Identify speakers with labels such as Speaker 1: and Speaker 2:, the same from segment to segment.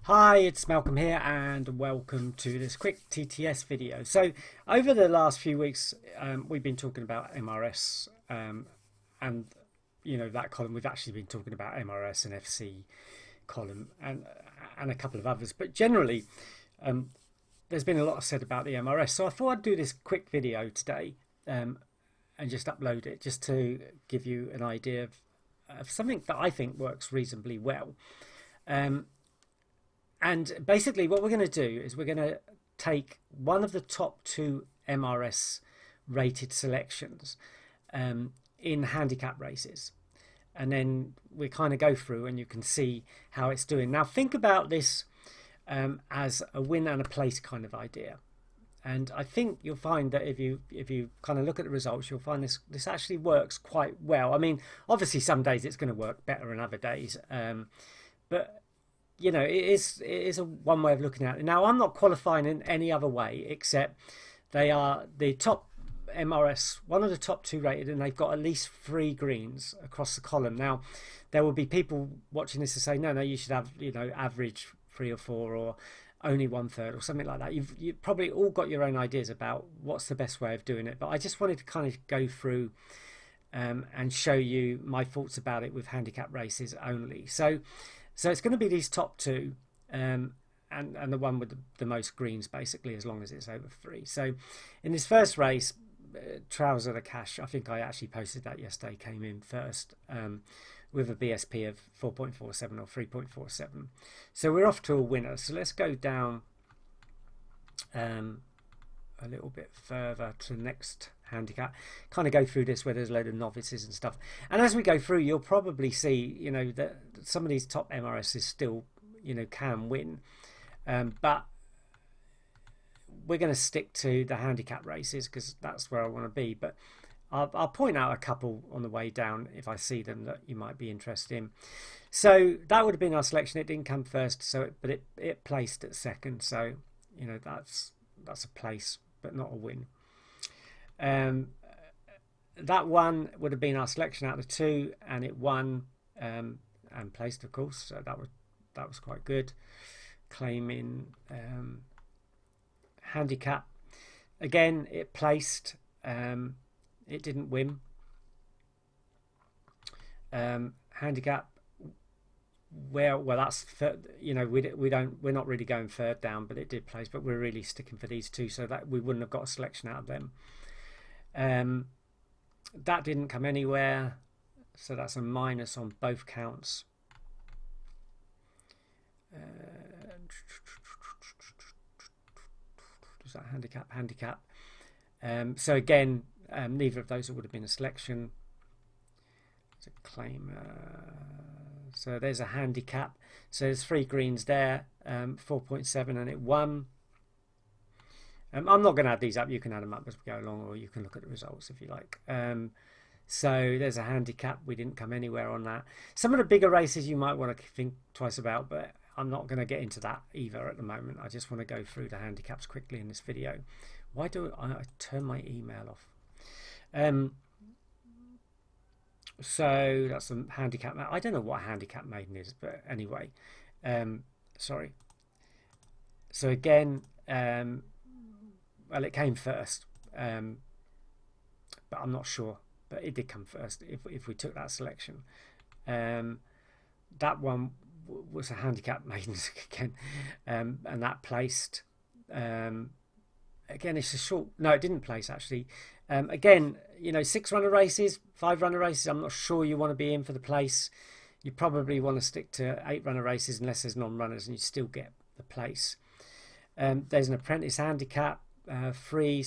Speaker 1: Hi, it's Malcolm here and welcome to this quick TTS video. So over the last few weeks we've been talking about MRS and that column. We've actually been talking about MRS and FC column and a couple of others, but generally there's been a lot said about the MRS, so I thought I'd do this quick video today and just upload it just to give you an idea of something that I think works reasonably well. And basically what we're going to do is we're going to take one of the top two MRS rated selections in handicap races. And then we kind of go through and you can see how it's doing. Now think about this as a win and a place kind of idea. And I think you'll find that if you kind of look at the results, you'll find this actually works quite well. I mean, obviously some days it's going to work better than other days. But you know, it is a one way of looking at it. Now, I'm not qualifying in any other way except they are the top MRS, one of the top two rated, and they've got at least 3 greens across the column. Now, there will be people watching this to say, no, you should have, average 3 or 4 or only 1/3 or something like that. You've probably all got your own ideas about what's the best way of doing it, but I just wanted to kind of go through and show you my thoughts about it with handicap races only. So it's going to be these top two and the one with the most greens, basically, as long as it's over 3. So in this first race, Trouser the Cash, I think I actually posted that yesterday, came in first with a BSP of 4.47 or 3.47. So we're off to a winner. So let's go down a little bit further to the next handicap, kind of go through this where there's a load of novices and stuff, and as we go through you'll probably see that some of these top MRSs still can win, but we're going to stick to the handicap races because that's where I want to be. But I'll point out a couple on the way down if I see them that you might be interested in. So that would have been our selection. It didn't come first, but it placed at second, so that's a place but not a win. That one would have been our selection out of the 2, and it won and placed, of course, so that was quite good. Claiming handicap, again it placed, it didn't win. Handicap, well that's we're not really going third down, but it did place, but we're really sticking for these two, so that we wouldn't have got a selection out of them. That didn't come anywhere, so that's a minus on both counts. Does that handicap? So again, neither of those would have been a selection. It's a claim. So there's a handicap. So there's 3 greens there, 4.7, and it won. I'm not going to add these up. You can add them up as we go along, or you can look at the results if you like. So there's a handicap. We didn't come anywhere on that. Some of the bigger races you might want to think twice about, but I'm not going to get into that either at the moment. I just want to go through the handicaps quickly in this video. Why do I turn my email off? So that's a handicap. I don't know what a handicap maiden is, but anyway, sorry. So again, well, it came first, but I'm not sure, but it did come first if we took that selection. That one was a handicap maiden again, and that placed. Again, it's a short. No, it didn't place actually. Again, 6 runner races, 5 runner races, I'm not sure you want to be in for the place. You probably want to stick to 8 runner races unless there's non-runners, and you still get the place. There's an apprentice handicap, 3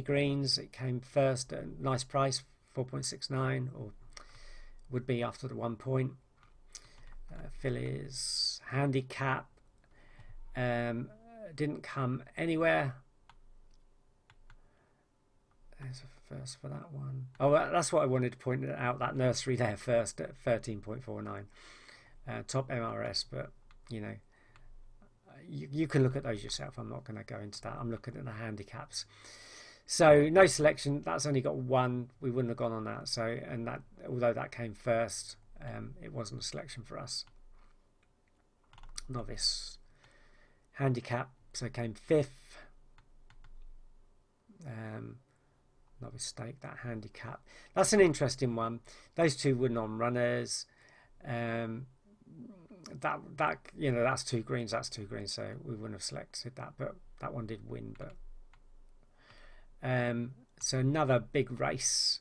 Speaker 1: greens. It came first at a nice price, 4.69, or would be after the 1 point. Fillies handicap didn't come anywhere. There's a first for that one. Oh, that's what I wanted to point out, that nursery there first at 13.49, top MRS, but you can look at those yourself. I'm not going to go into that. I'm looking at the handicaps. So no selection. That's only got 1. We wouldn't have gone on that. So, and that, although that came first, it wasn't a selection for us. Novice handicap, so came 5th. Not mistake, that handicap. That's an interesting one. Those two were non-runners. That you know, that's 2 greens. That's 2 greens. So we wouldn't have selected that, but that one did win. But so another big race.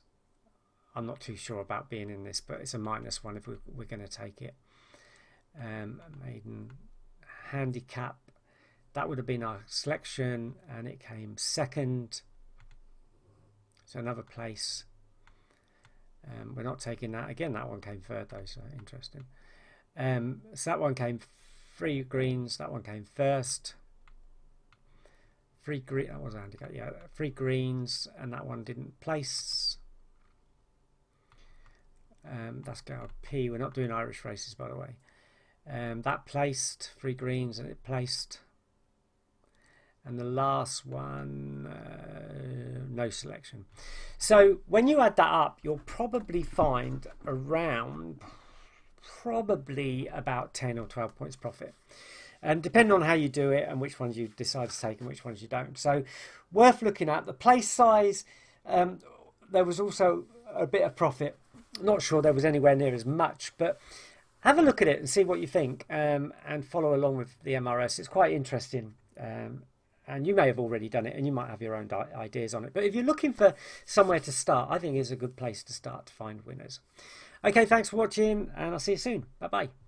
Speaker 1: I'm not too sure about being in this, but it's a -1 if we're going to take it. Maiden handicap. That would have been our selection, and it came 2nd. So another place. We're not taking that. Again, that one came 3rd though, so interesting. So that one came 3 greens. That one came 1st. 3 green. That was a handicap. Yeah, 3 greens, and that one didn't place. That's go P. We're not doing Irish races, by the way. That placed 3 greens, and it placed. And the last one, no selection. So when you add that up, you'll probably find around about 10 or 12 points profit. And depending on how you do it and which ones you decide to take and which ones you don't. So worth looking at. The place size, there was also a bit of profit. Not sure there was anywhere near as much, but have a look at it and see what you think, and follow along with the MRS. It's quite interesting. And you may have already done it and you might have your own ideas on it. But if you're looking for somewhere to start, I think it's a good place to start to find winners. Okay, thanks for watching, and I'll see you soon. Bye-bye.